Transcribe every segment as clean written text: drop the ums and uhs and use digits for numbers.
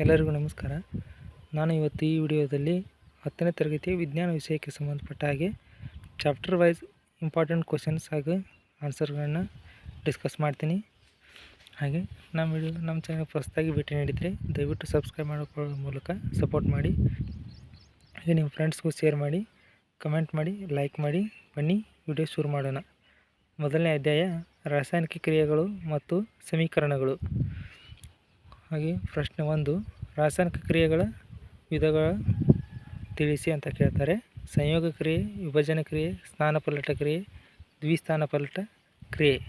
ಎಲ್ಲರಿಗೂ ನಮಸ್ಕಾರ. ನಾನು ಇವತ್ತು ಈ ವಿಡಿಯೋದಲ್ಲಿ 10ನೇ ತರಗತಿಯ ವಿಜ್ಞಾನ ವಿಷಯಕ್ಕೆ ಸಂಬಂಧಪಟ್ಟ ಹಾಗೆ ಚಾಪ್ಟರ್ ವೈಸ್ ಇಂಪಾರ್ಟೆಂಟ್ ಕ್ವಶನ್ಸ್ ಹಾಗೂ ಆನ್ಸರ್ಗಳನ್ನು ಡಿಸ್ಕಸ್ ಮಾಡ್ತೀನಿ. ಹಾಗೆ ನಮ್ಮ ಚಾನಲ್ ಹೊಸದಾಗಿ ಭೇಟಿ ನೀಡಿದರೆ ದಯವಿಟ್ಟು ಸಬ್ಸ್ಕ್ರೈಬ್ ಮಾಡಿಕೊಳ್ಳೋ ಮೂಲಕ ಸಪೋರ್ಟ್ ಮಾಡಿ. ಹಾಗೆ ನಿಮ್ಮ ಫ್ರೆಂಡ್ಸ್ಗೂ ಶೇರ್ ಮಾಡಿ, ಕಮೆಂಟ್ ಮಾಡಿ, ಲೈಕ್ ಮಾಡಿ. ಬನ್ನಿ ವಿಡಿಯೋ ಶುರು ಮಾಡೋಣ. ಮೊದಲನೇ ಅಧ್ಯಾಯ ರಾಸಾಯನಿಕ ಕ್ರಿಯೆಗಳು ಮತ್ತು ಸಮೀಕರಣಗಳು. ಹಾಗೆ ಪ್ರಶ್ನೆ 1, ರಾಸಾಯನಿಕ ಕ್ರಿಯೆಗಳ ವಿಧಗಳ ತಿಳಿಸಿ ಅಂತ ಕೇಳ್ತಾರೆ. ಸಂಯೋಗ ಕ್ರಿಯೆ, ವಿಭಜನೆ ಕ್ರಿಯೆ, ಸ್ಥಾನಪಲ್ಲಟ ಕ್ರಿಯೆ, ದ್ವಿಸ್ಥಾನಪಲ್ಲಟ ಕ್ರಿಯೆ.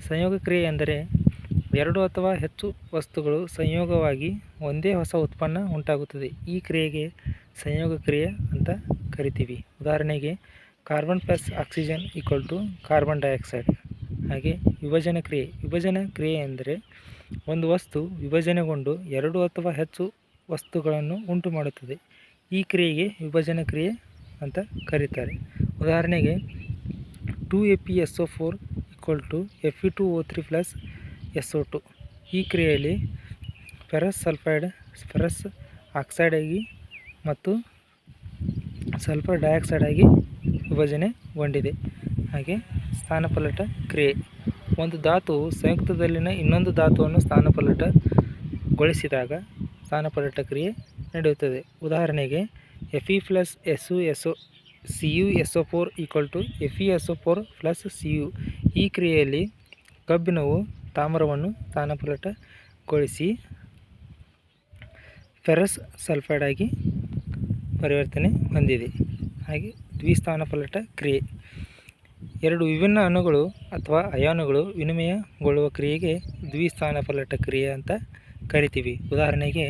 ಸಂಯೋಗ ಕ್ರಿಯೆ ಎಂದರೆ ಎರಡು ಅಥವಾ ಹೆಚ್ಚು ವಸ್ತುಗಳು ಸಂಯೋಗವಾಗಿ ಒಂದೇ ಹೊಸ ಉತ್ಪನ್ನ ಉಂಟಾಗುತ್ತದೆ. ಈ ಕ್ರಿಯೆಗೆ ಸಂಯೋಗ ಕ್ರಿಯೆ ಅಂತ ಕರಿತೀವಿ. ಉದಾಹರಣೆಗೆ carbon plus oxygen equal to carbon dioxide. ಹಾಗೆ ವಿಭಜನೆ ಕ್ರಿಯೆ. ವಿಭಜನೆ ಕ್ರಿಯೆ ಎಂದರೆ ಒಂದು ವಸ್ತು ವಿಭಜನೆಗೊಂಡು ಎರಡು ಅಥವಾ ಹೆಚ್ಚು ವಸ್ತುಗಳನ್ನು ಉಂಟು ಮಾಡುತ್ತದೆ. ಈ ಕ್ರಿಯೆಗೆ ವಿಭಜನೆ ಕ್ರಿಯೆ ಅಂತ ಕರೀತಾರೆ. ಉದಾಹರಣೆಗೆ 2FeSO4 equal to Fe2O3 plus SO2. ಈ ಕ್ರಿಯೆಯಲ್ಲಿ ಫೆರಸ್ ಸಲ್ಫೈಡ್ ಫೆರಸ್ ಆಕ್ಸೈಡ್ ಆಗಿ ಮತ್ತು ಸಲ್ಫರ್ ಡೈಆಕ್ಸೈಡ್ ಆಗಿ ವಿಭಜನೆಗೊಂಡಿದೆ. ಹಾಗೆ ಸ್ಥಾನಪಲ್ಲಟ ಕ್ರಿಯೆ. ಒಂದು ಧಾತುವು ಸಂಯುಕ್ತದಲ್ಲಿನ ಇನ್ನೊಂದು ಧಾತುವನ್ನು ಸ್ಥಾನಪಲ್ಲಟಗೊಳಿಸಿದಾಗ ಸ್ಥಾನಪಲ್ಲಟ ಕ್ರಿಯೆ ನಡೆಯುತ್ತದೆ. ಉದಾಹರಣೆಗೆ Fe plus CuSO4 equal to FeSO4 plus Cu. ಈ ಕ್ರಿಯೆಯಲ್ಲಿ ಕಬ್ಬಿಣವು ತಾಮ್ರವನ್ನು ಸ್ಥಾನಪಲ್ಲಟಗೊಳಿಸಿ ಫೆರಸ್ ಸಲ್ಫೈಡ್ ಆಗಿ ಪರಿವರ್ತನೆ ಹೊಂದಿದೆ. ಹಾಗೆ ದ್ವಿಸ್ಥಾನಪಲ್ಲಟ ಕ್ರಿಯೆ. ಎರಡು ವಿಭಿನ್ನ ಅಣುಗಳು ಅಥವಾ ಅಯಾನುಗಳು ವಿನಿಮಯಗೊಳ್ಳುವ ಕ್ರಿಯೆಗೆ ದ್ವಿಸ್ಥಾನಪಲ್ಲಟ ಕ್ರಿಯೆ ಅಂತ ಕರಿತೀವಿ. ಉದಾಹರಣೆಗೆ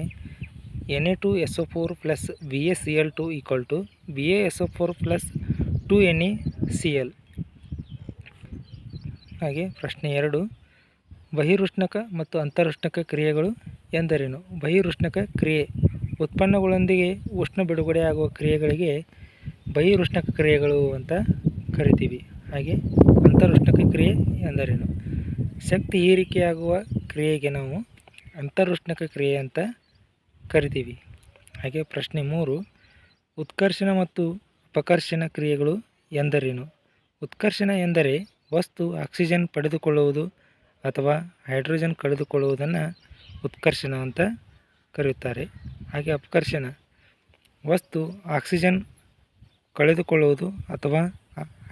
Na2SO4 plus BaCl2 equal to BaSO4 plus 2NaCl. ಹಾಗೆ ಪ್ರಶ್ನೆ 2, ಬಹಿರುಷ್ಣಕ ಮತ್ತು ಅಂತರುಷ್ಣಕ ಕ್ರಿಯೆಗಳು ಎಂದರೇನು? ಬಹಿರುಷ್ಣಕ ಕ್ರಿಯೆ ಉತ್ಪನ್ನಗಳೊಂದಿಗೆ ಉಷ್ಣ ಬಿಡುಗಡೆಯಾಗುವ ಕ್ರಿಯೆಗಳಿಗೆ ಬಹಿರುಷ್ಣಕ ಕ್ರಿಯೆಗಳು ಅಂತ ಕರಿತೀವಿ. ಹಾಗೆ ಅಂತರುಷ್ಣಕ ಕ್ರಿಯೆ ಎಂದರೇನು? ಶಕ್ತಿ ಹೀರಿಕೆಯಾಗುವ ಕ್ರಿಯೆಗೆ ನಾವು ಅಂತರುಷ್ಣಕ ಕ್ರಿಯೆ ಅಂತ ಕರಿತೀವಿ. ಹಾಗೆ ಪ್ರಶ್ನೆ 3, ಉತ್ಕರ್ಷಣ ಮತ್ತು ಅಪಕರ್ಷಣ ಕ್ರಿಯೆಗಳು ಎಂದರೇನು? ಉತ್ಕರ್ಷಣ ಎಂದರೆ ವಸ್ತು ಆಕ್ಸಿಜನ್ ಪಡೆದುಕೊಳ್ಳುವುದು ಅಥವಾ ಹೈಡ್ರೋಜನ್ ಕಳೆದುಕೊಳ್ಳುವುದನ್ನು ಉತ್ಕರ್ಷಣ ಅಂತ ಕರೆಯುತ್ತಾರೆ. ಹಾಗೆ ಅಪಕರ್ಷಣ ವಸ್ತು ಆಕ್ಸಿಜನ್ ಕಳೆದುಕೊಳ್ಳುವುದು ಅಥವಾ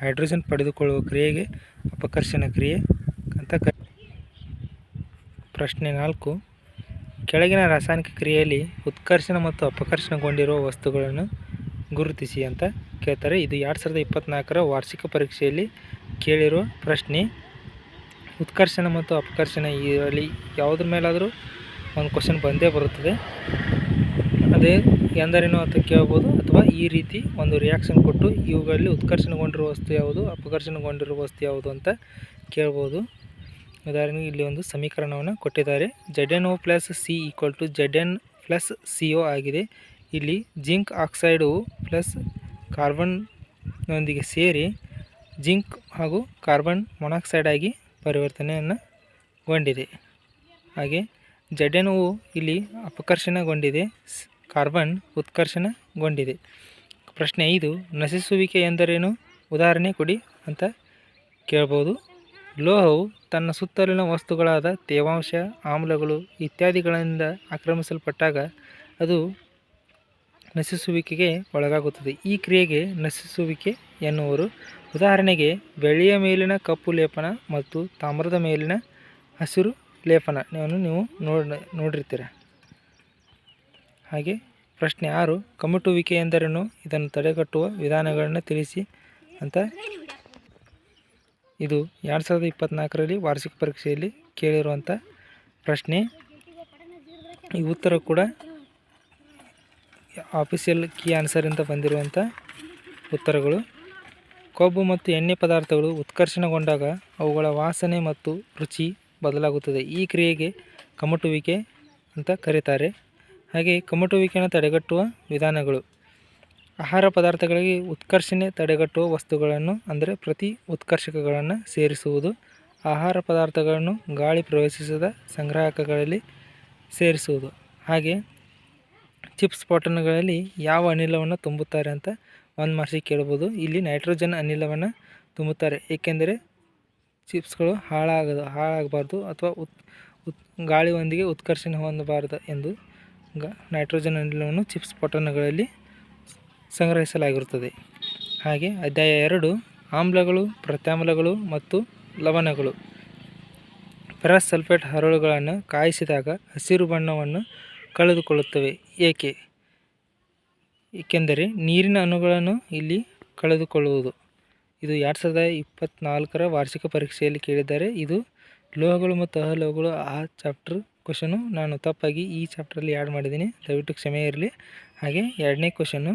ಹೈಡ್ರೋಜನ್ ಪಡೆದುಕೊಳ್ಳುವ ಕ್ರಿಯೆಗೆ ಅಪಕರ್ಷಣ ಕ್ರಿಯೆ ಅಂತ ಪ್ರಶ್ನೆ 4, ಕೆಳಗಿನ ರಾಸಾಯನಿಕ ಕ್ರಿಯೆಯಲ್ಲಿ ಉತ್ಕರ್ಷಣ ಮತ್ತು ಅಪಕರ್ಷಣಗೊಂಡಿರುವ ವಸ್ತುಗಳನ್ನು ಗುರುತಿಸಿ ಅಂತ ಕೇಳ್ತಾರೆ. ಇದು 2024ರ ವಾರ್ಷಿಕ ಪರೀಕ್ಷೆಯಲ್ಲಿ ಕೇಳಿರುವ ಪ್ರಶ್ನೆ. ಉತ್ಕರ್ಷಣ ಮತ್ತು ಅಪಕರ್ಷಣ ಇದರಲ್ಲಿ ಯಾವುದ್ರ ಮೇಲಾದರೂ ಒಂದು ಕ್ವಶನ್ ಬಂದೇ ಬರುತ್ತದೆ. ಅದೇ ಎಂದರೇನು ಅಂತ ಕೇಳ್ಬೋದು, ಅಥವಾ ಈ ರೀತಿ ಒಂದು ರಿಯಾಕ್ಷನ್ ಕೊಟ್ಟು ಇವುಗಳಲ್ಲಿ ಉತ್ಕರ್ಷಣಗೊಂಡಿರುವ ವಸ್ತು ಯಾವುದು, ಅಪಕರ್ಷಣಗೊಂಡಿರುವ ವಸ್ತು ಯಾವುದು ಅಂತ ಕೇಳ್ಬೋದು. ಉದಾಹರಣೆಗೆ ಇಲ್ಲಿ ಒಂದು ಸಮೀಕರಣವನ್ನು ಕೊಟ್ಟಿದ್ದಾರೆ. ZnO plus C equal to Zn plus CO ಆಗಿದೆ. ಇಲ್ಲಿ ಜಿಂಕ್ ಆಕ್ಸೈಡು ಪ್ಲಸ್ ಕಾರ್ಬನ್ನೊಂದಿಗೆ ಸೇರಿ ಜಿಂಕ್ ಹಾಗೂ ಕಾರ್ಬನ್ ಮೊನಾಕ್ಸೈಡ್ ಆಗಿ ಪರಿವರ್ತನೆಯನ್ನುಗೊಂಡಿದೆ. ಹಾಗೆ ZnO ಇಲ್ಲಿ ಅಪಕರ್ಷಣಗೊಂಡಿದೆ, ಕಾರ್ಬನ್ ಉತ್ಕರ್ಷಣಗೊಂಡಿದೆ. ಪ್ರಶ್ನೆ 5, ನಶಿಸುವಿಕೆ ಎಂದರೇನು? ಉದಾಹರಣೆ ಕೊಡಿ ಅಂತ ಕೇಳ್ಬೋದು. ಲೋಹವು ತನ್ನ ಸುತ್ತಲಿನ ವಸ್ತುಗಳಾದ ತೇವಾಂಶ, ಆಮ್ಲಗಳು ಇತ್ಯಾದಿಗಳಿಂದ ಆಕ್ರಮಿಸಲ್ಪಟ್ಟಾಗ ಅದು ನಶಿಸುವಿಕೆಗೆ ಒಳಗಾಗುತ್ತದೆ. ಈ ಕ್ರಿಯೆಗೆ ನಶಿಸುವಿಕೆ ಎನ್ನುವರು. ಉದಾಹರಣೆಗೆ ಬೆಳ್ಳಿಯ ಮೇಲಿನ ಕಪ್ಪು ಲೇಪನ ಮತ್ತು ತಾಮ್ರದ ಮೇಲಿನ ಹಸಿರು ಲೇಪನ ನೀವು ನೋಡಿರ್ತೀರ. ಹಾಗೆ ಪ್ರಶ್ನೆ 6, ಕಮ್ಮಟುವಿಕೆ ಎಂದರೇನು? ಇದನ್ನು ತಡೆಗಟ್ಟುವ ವಿಧಾನಗಳನ್ನು ತಿಳಿಸಿ ಅಂತ ಇದು 2024ರಲ್ಲಿ ವಾರ್ಷಿಕ ಪರೀಕ್ಷೆಯಲ್ಲಿ ಕೇಳಿರುವಂಥ ಪ್ರಶ್ನೆ. ಈ ಉತ್ತರ ಕೂಡ ಆಫೀಷಿಯಲ್ ಕೀ ಆನ್ಸರಿಂದ ಬಂದಿರುವಂಥ ಉತ್ತರಗಳು. ಕೊಬ್ಬು ಮತ್ತು ಎಣ್ಣೆ ಪದಾರ್ಥಗಳು ಉತ್ಕರ್ಷಣಗೊಂಡಾಗ ಅವುಗಳ ವಾಸನೆ ಮತ್ತು ರುಚಿ ಬದಲಾಗುತ್ತದೆ. ಈ ಕ್ರಿಯೆಗೆ ಕಮ್ಮಟುವಿಕೆ ಅಂತ ಕರೀತಾರೆ. ಹಾಗೆ ಕಮ್ಮಟುವಿಕೆಯನ್ನು ತಡೆಗಟ್ಟುವ ವಿಧಾನಗಳು. ಆಹಾರ ಪದಾರ್ಥಗಳಿಗೆ ಉತ್ಕರ್ಷಣೆ ತಡೆಗಟ್ಟುವ ವಸ್ತುಗಳನ್ನು ಅಂದರೆ ಪ್ರತಿ ಉತ್ಕರ್ಷಕಗಳನ್ನು ಸೇರಿಸುವುದು. ಆಹಾರ ಪದಾರ್ಥಗಳನ್ನು ಗಾಳಿ ಪ್ರವೇಶಿಸದ ಸಂಗ್ರಾಹಕಗಳಲ್ಲಿ ಸೇರಿಸುವುದು. ಹಾಗೆ ಚಿಪ್ಸ್ ಬಾಟಲ್ಗಳಲ್ಲಿ ಯಾವ ಅನಿಲವನ್ನು ತುಂಬುತ್ತಾರೆ ಅಂತ 1 ಮಾರ್ಕ್ಸಿಗೆ ಕೇಳ್ಬೋದು. ಇಲ್ಲಿ ನೈಟ್ರೋಜನ್ ಅನಿಲವನ್ನು ತುಂಬುತ್ತಾರೆ, ಏಕೆಂದರೆ ಚಿಪ್ಸ್ಗಳು ಹಾಳಾಗಬಾರ್ದು ಅಥವಾ ಗಾಳಿಯೊಂದಿಗೆ ಉತ್ಕರ್ಷಣೆ ಹೊಂದಬಾರದು ಎಂದು ನೈಟ್ರೋಜನ್ ಅನಿಲವನ್ನು ಚಿಪ್ಸ್ ಬಾಟಲ್ಗಳಲ್ಲಿ ಸಂಗ್ರಹಿಸಲಾಗಿರುತ್ತದೆ. ಹಾಗೆ ಅಧ್ಯಾಯ 2 ಆಮ್ಲಗಳು, ಪ್ರತ್ಯಾಮ್ಲಗಳು ಮತ್ತು ಲವಣಗಳು. ಫೆರಸ್ ಸಲ್ಫೇಟ್ ಹರಳುಗಳನ್ನು ಕಾಯಿಸಿದಾಗ ಹಸಿರು ಬಣ್ಣವನ್ನು ಕಳೆದುಕೊಳ್ಳುತ್ತವೆ, ಏಕೆಂದರೆ ನೀರಿನ ಅಣುಗಳನ್ನು ಇಲ್ಲಿ ಕಳೆದುಕೊಳ್ಳುವುದು. ಇದು 2024ರ ವಾರ್ಷಿಕ ಪರೀಕ್ಷೆಯಲ್ಲಿ ಕೇಳಿದ್ದಾರೆ. ಇದು ಲೋಹಗಳು ಮತ್ತು ಅಲೋಹಗಳು ಆ ಚಾಪ್ಟರ್ ಕ್ವಶನು. ನಾನು ತಪ್ಪಾಗಿ ಈ ಚಾಪ್ಟ್ರಲ್ಲಿ ಆ್ಯಡ್ ಮಾಡಿದ್ದೀನಿ, ದಯವಿಟ್ಟು ಕ್ಷಮೆ ಇರಲಿ. ಹಾಗೆ 2ನೇ ಕ್ವಶನ್ನು,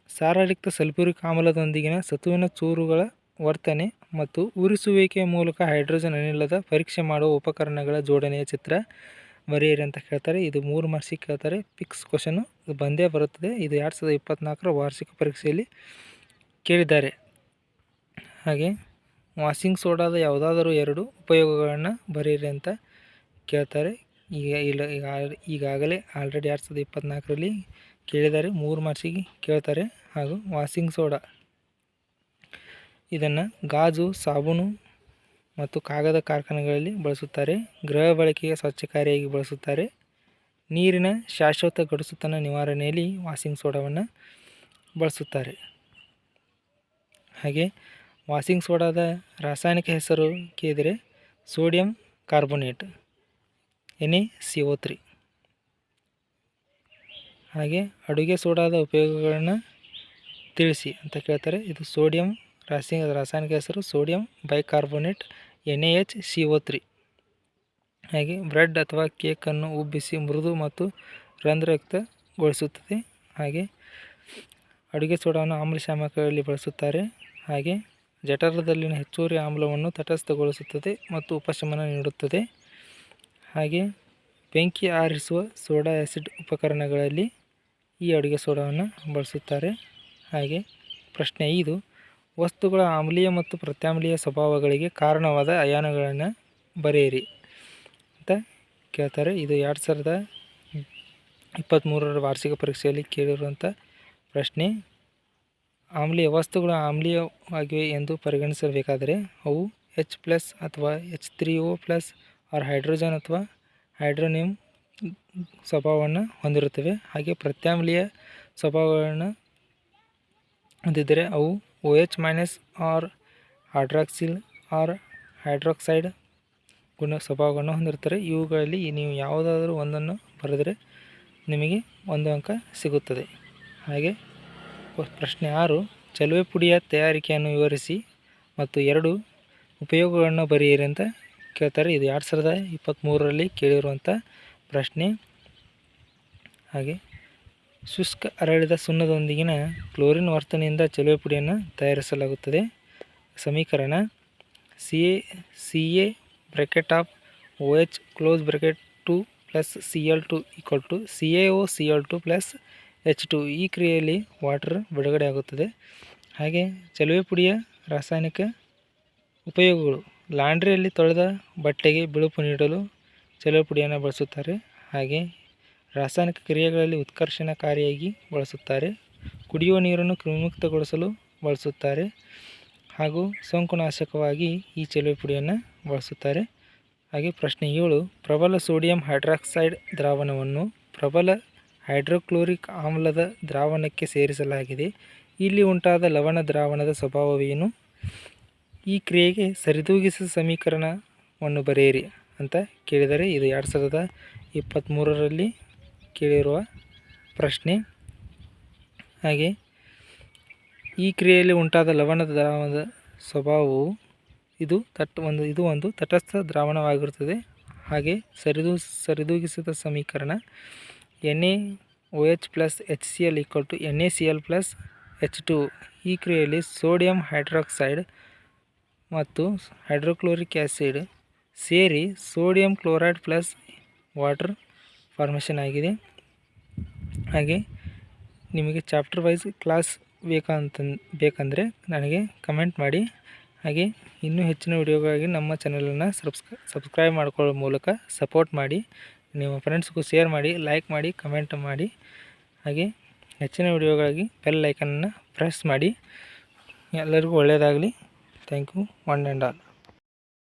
ಸಾರಯುಕ್ತ ಸಲ್ಫ್ಯೂರಿಕ್ ಆಮ್ಲದೊಂದಿಗಿನ ಸತುವಿನ ಚೂರುಗಳ ವರ್ತನೆ ಮತ್ತು ಉರಿಸುವಿಕೆಯ ಮೂಲಕ ಹೈಡ್ರೋಜನ್ ಅನಿಲದ ಪರೀಕ್ಷೆ ಮಾಡುವ ಉಪಕರಣಗಳ ಜೋಡಣೆಯ ಚಿತ್ರ ಬರೆಯಿರಿ ಅಂತ ಕೇಳ್ತಾರೆ. ಇದು 3 ಮಾರ್ಕ್ಸಿಗೆ ಕೇಳ್ತಾರೆ, ಫಿಕ್ಸ್ ಕ್ವಶನು, ಇದು ಬಂದೇ ಬರುತ್ತದೆ. ಇದು 2024ರ ವಾರ್ಷಿಕ ಪರೀಕ್ಷೆಯಲ್ಲಿ ಕೇಳಿದ್ದಾರೆ. ಹಾಗೆ ವಾಷಿಂಗ್ ಸೋಡಾದ ಯಾವುದಾದರೂ 2 ಉಪಯೋಗಗಳನ್ನು ಬರೆಯಿರಿ ಅಂತ ಕೇಳ್ತಾರೆ. ಈಗಾಗಲೇ ಆಲ್ರೆಡಿ 2024ರಲ್ಲಿ ಕೇಳಿದ್ದಾರೆ, 3 ಮಾರ್ಕ್ಸಿಗೆ ಕೇಳ್ತಾರೆ. ಹಾಗೂ ವಾಷಿಂಗ್ ಸೋಡಾ ಇದನ್ನು ಗಾಜು, ಸಾಬೂನು ಮತ್ತು ಕಾಗದ ಕಾರ್ಖಾನೆಗಳಲ್ಲಿ ಬಳಸುತ್ತಾರೆ. ಗೃಹ ಬಳಕೆಗೆ ಸ್ವಚ್ಛಕಾರಿಯಾಗಿ ಬಳಸುತ್ತಾರೆ. ನೀರಿನ ಶಾಶ್ವತ ಗಡಸುತನ ನಿವಾರಣೆಯಲ್ಲಿ ವಾಷಿಂಗ್ ಸೋಡಾವನ್ನು ಬಳಸುತ್ತಾರೆ. ಹಾಗೆ ವಾಷಿಂಗ್ ಸೋಡಾದ ರಾಸಾಯನಿಕ ಹೆಸರು ಕೇಳಿದರೆ ಸೋಡಿಯಂ ಕಾರ್ಬೋನೇಟ್ NaCO3. ಹಾಗೆ ಅಡುಗೆ ಸೋಡಾದ ಉಪಯೋಗಗಳನ್ನು ತಿಳಿಸಿ ಅಂತ ಕೇಳ್ತಾರೆ. ಇದು ಸೋಡಿಯಂ ರಾಸಾಯನಿಕ ಹೆಸರು ಸೋಡಿಯಂ ಬೈಕಾರ್ಬೋನೇಟ್ NaHCO3. ಹಾಗೆ ಬ್ರೆಡ್ ಅಥವಾ ಕೇಕನ್ನು ಉಬ್ಬಿಸಿ ಮೃದು ಮತ್ತು ರಂಧ್ರಯುಕ್ತಗೊಳಿಸುತ್ತದೆ. ಹಾಗೆ ಅಡುಗೆ ಸೋಡಾವನ್ನು ಆಮ್ಲಶಾಮಕಗಳಲ್ಲಿ ಬಳಸುತ್ತಾರೆ. ಹಾಗೆ ಜಠರದಲ್ಲಿನ ಹೆಚ್ಚುವರಿ ಆಮ್ಲವನ್ನು ತಟಸ್ಥಗೊಳಿಸುತ್ತದೆ ಮತ್ತು ಉಪಶಮನ ನೀಡುತ್ತದೆ. ಹಾಗೆ ಬೆಂಕಿ ಆರಿಸುವ ಸೋಡಾ ಆ್ಯಸಿಡ್ ಉಪಕರಣಗಳಲ್ಲಿ ಈ ಅಡುಗೆ ಸೋಡಾವನ್ನು ಬಳಸುತ್ತಾರೆ. ಹಾಗೆ ಪ್ರಶ್ನೆ 5, ವಸ್ತುಗಳ ಆಮ್ಲೀಯ ಮತ್ತು ಪ್ರತ್ಯಾಮ್ಲೀಯ ಸ್ವಭಾವಗಳಿಗೆ ಕಾರಣವಾದ ಅಯಾನುಗಳನ್ನು ಬರೆಯಿರಿ ಅಂತ ಕೇಳ್ತಾರೆ. ಇದು 2023ರ ವಾರ್ಷಿಕ ಪರೀಕ್ಷೆಯಲ್ಲಿ ಕೇಳಿರುವಂಥ ಪ್ರಶ್ನೆ. ವಸ್ತುಗಳು ಆಮ್ಲೀಯವಾಗಿವೆ ಎಂದು ಪರಿಗಣಿಸಬೇಕಾದರೆ ಅವು H+ ಅಥವಾ H3O+ ಹೈಡ್ರೋಜನ್ ಅಥವಾ ಹೈಡ್ರೋನಿಯಂ ಸ್ವಭಾವವನ್ನು ಹೊಂದಿರುತ್ತವೆ. ಹಾಗೆ ಪ್ರತ್ಯಾಮ್ಲೀಯ ಸ್ವಭಾವಗಳನ್ನು ಹೊಂದಿದ್ದರೆ ಅವು OH- ಹಾಯ್ಡ್ರಾಕ್ಸಿಲ್ ಹೈಡ್ರಾಕ್ಸೈಡ್ ಸ್ವಭಾವವನ್ನು ಹೊಂದಿರುತ್ತಾರೆ. ಇವುಗಳಲ್ಲಿ ನೀವು ಯಾವುದಾದರೂ ಒಂದನ್ನು ಬರೆದರೆ ನಿಮಗೆ 1 ಅಂಕ ಸಿಗುತ್ತದೆ. ಹಾಗೆ ಪ್ರಶ್ನೆ 6, ಚಲುವೆ ಪುಡಿಯ ತಯಾರಿಕೆಯನ್ನು ವಿವರಿಸಿ ಮತ್ತು 2 ಉಪಯೋಗಗಳನ್ನು ಬರೆಯಿರಿ ಅಂತ ಕೇಳ್ತಾರೆ. ಇದು 2023ರಲ್ಲಿ ಕೇಳಿರುವಂಥ ಪ್ರಶ್ನೆ. ಹಾಗೆ ಶುಷ್ಕ ಅರಳಿದ ಸುಣ್ಣದೊಂದಿಗಿನ ಕ್ಲೋರಿನ್ ವರ್ತನೆಯಿಂದ ಚಲುವೆ ಪುಡಿಯನ್ನು ತಯಾರಿಸಲಾಗುತ್ತದೆ. ಸಮೀಕರಣ CA OH 2 + Cl2 = CaOCl2 + H2. ಈ ಕ್ರಿಯೆಯಲ್ಲಿ ವಾಟರ್ ಬಿಡುಗಡೆಯಾಗುತ್ತದೆ. ಹಾಗೆ ಚಲುವೆ ಪುಡಿಯ ರಾಸಾಯನಿಕ ಉಪಯೋಗಗಳು. ಲಾಂಡ್ರಿಯಲ್ಲಿ ತೊಳೆದ ಬಟ್ಟೆಗೆ ಬಿಳುಪು ನೀಡಲು ಚಲುವೆ ಪುಡಿಯನ್ನು ಬಳಸುತ್ತಾರೆ. ಹಾಗೆ ರಾಸಾಯನಿಕ ಕ್ರಿಯೆಗಳಲ್ಲಿ ಉತ್ಕರ್ಷಣಕಾರಿಯಾಗಿ ಬಳಸುತ್ತಾರೆ. ಕುಡಿಯುವ ನೀರನ್ನು ಕ್ರಿಮಿಮುಕ್ತಗೊಳಿಸಲು ಬಳಸುತ್ತಾರೆ. ಹಾಗೂ ಸೋಂಕುನಾಶಕವಾಗಿ ಈ ಚಲುವೆ ಪುಡಿಯನ್ನು ಬಳಸುತ್ತಾರೆ. ಹಾಗೆ ಪ್ರಶ್ನೆ 7, ಪ್ರಬಲ ಸೋಡಿಯಂ ಹೈಡ್ರಾಕ್ಸೈಡ್ ದ್ರಾವಣವನ್ನು ಪ್ರಬಲ ಹೈಡ್ರೋಕ್ಲೋರಿಕ್ ಆಮ್ಲದ ದ್ರಾವಣಕ್ಕೆ ಸೇರಿಸಲಾಗಿದೆ. ಇಲ್ಲಿ ಉಂಟಾದ ಲವಣ ದ್ರಾವಣದ ಸ್ವಭಾವವೇನು? ಈ ಕ್ರಿಯೆಗೆ ಸರಿದೂಗಿಸಿದ ಸಮೀಕರಣವನ್ನು ಬರೆಯಿರಿ ಅಂತ ಕೇಳಿದರೆ ಇದು 2023ರಲ್ಲಿ ಕೇಳಿರುವ ಪ್ರಶ್ನೆ. ಹಾಗೆ ಈ ಕ್ರಿಯೆಯಲ್ಲಿ ಉಂಟಾದ ಲವಣದ ದ್ರಾವಣದ ಸ್ವಭಾವವು ಇದು ಒಂದು ತಟಸ್ಥ ದ್ರಾವಣವಾಗಿರುತ್ತದೆ. ಹಾಗೆ ಸರಿದೂಗಿಸಿದ ಸಮೀಕರಣ NaOH + HCl = NaCl + H2. ಈ ಕ್ರಿಯೆಯಲ್ಲಿ ಸೋಡಿಯಂ ಹೈಡ್ರಾಕ್ಸೈಡ್ ಮತ್ತು ಹೈಡ್ರೋಕ್ಲೋರಿಕ್ ಆ್ಯಸಿಡ್ ಸೇರಿ sodium chloride plus water formation ಆಗಿದೆ. ಹಾಗೆ ನಿಮಗೆ ಚಾಪ್ಟರ್ ವೈಸ್ ಕ್ಲಾಸ್ ಬೇಕಂದರೆ ನನಗೆ ಕಮೆಂಟ್ ಮಾಡಿ. ಹಾಗೆ ಇನ್ನೂ ಹೆಚ್ಚಿನ ವಿಡಿಯೋಗಾಗಿ ನಮ್ಮ ಚಾನಲನ್ನು ಸಬ್ಸ್ಕ್ರೈಬ್ ಮಾಡಿಕೊಳ್ಳೋ ಮೂಲಕ ಸಪೋರ್ಟ್ ಮಾಡಿ. ನಿಮ್ಮ ಫ್ರೆಂಡ್ಸ್ಗೂ ಶೇರ್ ಮಾಡಿ, ಲೈಕ್ ಮಾಡಿ, ಕಮೆಂಟ್ ಮಾಡಿ. ಹಾಗೆ ಹೆಚ್ಚಿನ ವಿಡಿಯೋಗಾಗಿ ಬೆಲ್ ಐಕನನ್ನು ಪ್ರೆಸ್ ಮಾಡಿ. ಎಲ್ಲರಿಗೂ ಒಳ್ಳೆಯದಾಗಲಿ. Thank you one and all.